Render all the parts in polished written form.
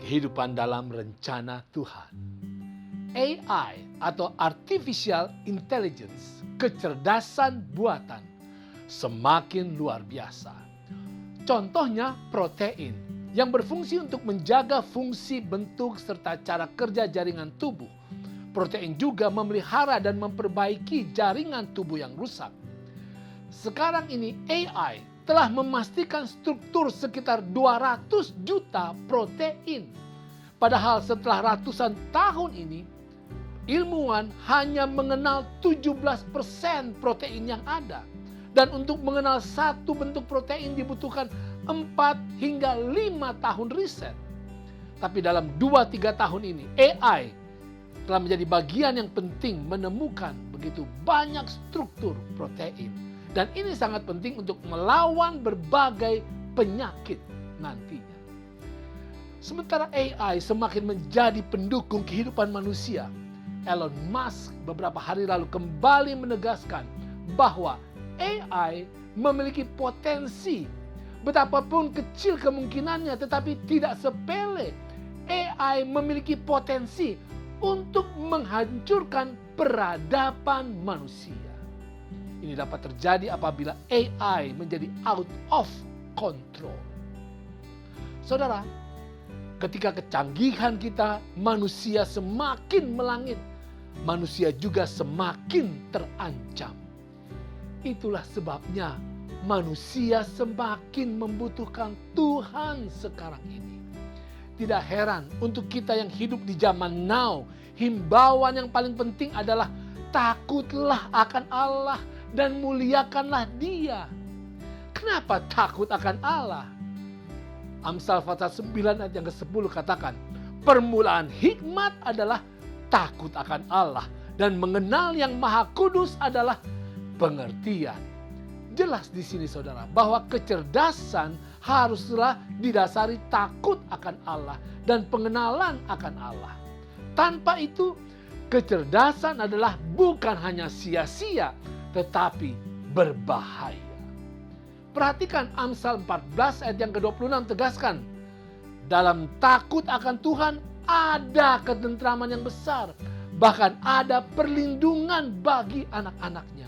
kehidupan dalam rencana Tuhan. AI atau Artificial Intelligence, kecerdasan buatan, semakin luar biasa. Contohnya protein yang berfungsi untuk menjaga fungsi bentuk serta cara kerja jaringan tubuh. Protein juga memelihara dan memperbaiki jaringan tubuh yang rusak. Sekarang ini AI telah memastikan struktur sekitar 200 juta protein. Padahal setelah ratusan tahun ini, ilmuwan hanya mengenal 17% protein yang ada. Dan untuk mengenal satu bentuk protein dibutuhkan 4 hingga 5 tahun riset. Tapi dalam 2-3 tahun ini, AI telah menjadi bagian yang penting menemukan begitu banyak struktur protein. Dan ini sangat penting untuk melawan berbagai penyakit nantinya. Sementara AI semakin menjadi pendukung kehidupan manusia, Elon Musk beberapa hari lalu kembali menegaskan bahwa AI memiliki potensi. Betapapun kecil kemungkinannya, tetapi tidak sepele. AI memiliki potensi untuk menghancurkan peradaban manusia. Ini dapat terjadi apabila AI menjadi out of control. Saudara, ketika kecanggihan kita, manusia semakin melangit, manusia juga semakin terancam. Itulah sebabnya manusia semakin membutuhkan Tuhan sekarang ini. Tidak heran untuk kita yang hidup di zaman now, himbauan yang paling penting adalah takutlah akan Allah dan muliakanlah Dia. Kenapa takut akan Allah? Amsal pasal 9 ayat yang ke-10 katakan, permulaan hikmat adalah takut akan Allah dan mengenal yang Maha Kudus adalah pengertian. Jelas di sini saudara bahwa kecerdasan haruslah didasari takut akan Allah dan pengenalan akan Allah. Tanpa itu, kecerdasan adalah bukan hanya sia-sia tetapi berbahaya. Perhatikan Amsal 14 ayat yang ke-26 tegaskan, dalam takut akan Tuhan ada ketentraman yang besar, bahkan ada perlindungan bagi anak-anaknya.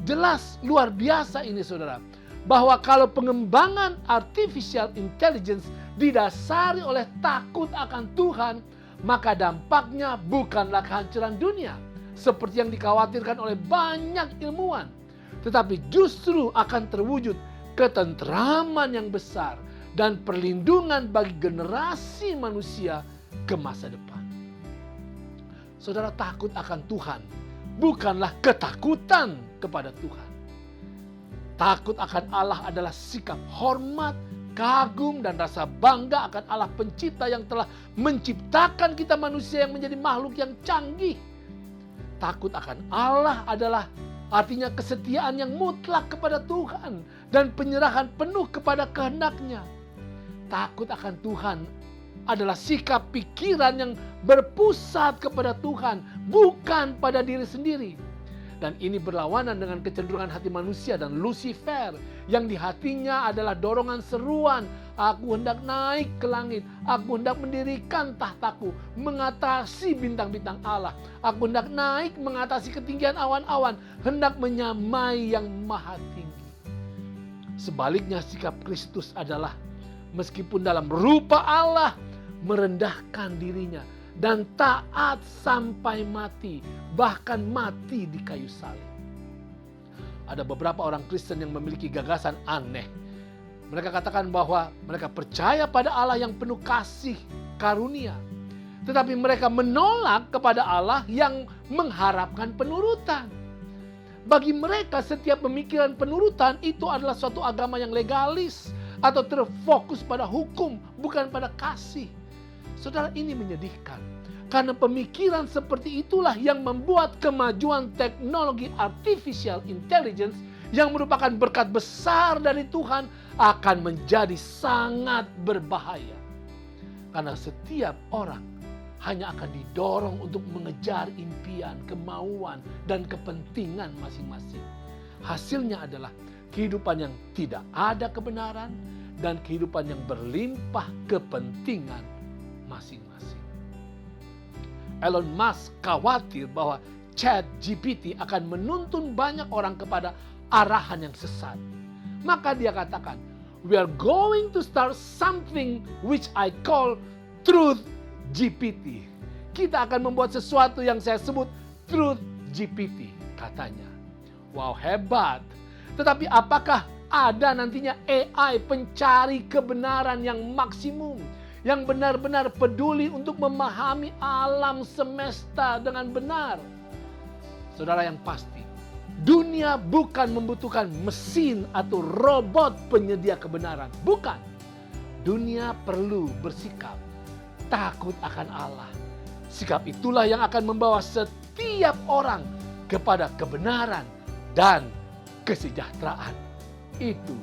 Jelas luar biasa ini saudara, bahwa kalau pengembangan artificial intelligence didasari oleh takut akan Tuhan, maka dampaknya bukanlah kehancuran dunia seperti yang dikhawatirkan oleh banyak ilmuwan, tetapi justru akan terwujud ketentraman yang besar dan perlindungan bagi generasi manusia ke masa depan. Saudara, takut akan Tuhan bukanlah ketakutan kepada Tuhan. Takut akan Allah adalah sikap hormat, kagum, dan rasa bangga akan Allah pencipta yang telah menciptakan kita manusia yang menjadi makhluk yang canggih. Takut akan Allah adalah artinya kesetiaan yang mutlak kepada Tuhan dan penyerahan penuh kepada kehendak-Nya. Takut akan Tuhan adalah sikap pikiran yang berpusat kepada Tuhan, bukan pada diri sendiri. Dan ini berlawanan dengan kecenderungan hati manusia dan Lucifer yang di hatinya adalah dorongan seruan, aku hendak naik ke langit, aku hendak mendirikan tahtaku, mengatasi bintang-bintang Allah, aku hendak naik mengatasi ketinggian awan-awan, hendak menyamai yang maha tinggi. Sebaliknya sikap Kristus adalah meskipun dalam rupa Allah, merendahkan dirinya dan taat sampai mati, bahkan mati di kayu salib. Ada beberapa orang Kristen yang memiliki gagasan aneh. Mereka katakan bahwa mereka percaya pada Allah yang penuh kasih karunia, tetapi mereka menolak kepada Allah yang mengharapkan penurutan. Bagi mereka setiap pemikiran penurutan itu adalah suatu agama yang legalis atau terfokus pada hukum, bukan pada kasih. Saudara, ini menyedihkan. Karena pemikiran seperti itulah yang membuat kemajuan teknologi artificial intelligence yang merupakan berkat besar dari Tuhan akan menjadi sangat berbahaya. Karena setiap orang hanya akan didorong untuk mengejar impian, kemauan, dan kepentingan masing-masing. Hasilnya adalah kehidupan yang tidak ada kebenaran dan kehidupan yang berlimpah kepentingan Elon Musk khawatir bahwa ChatGPT akan menuntun banyak orang kepada arahan yang sesat. Maka dia katakan, we are going to start something which I call Truth GPT. Kita akan membuat sesuatu yang saya sebut Truth GPT, katanya. Wow, hebat. Tetapi apakah ada nantinya AI pencari kebenaran yang maksimum, yang benar-benar peduli untuk memahami alam semesta dengan benar? Saudara, yang pasti, dunia bukan membutuhkan mesin atau robot penyedia kebenaran. Bukan. Dunia perlu bersikap takut akan Allah. Sikap itulah yang akan membawa setiap orang kepada kebenaran dan kesejahteraan. Itu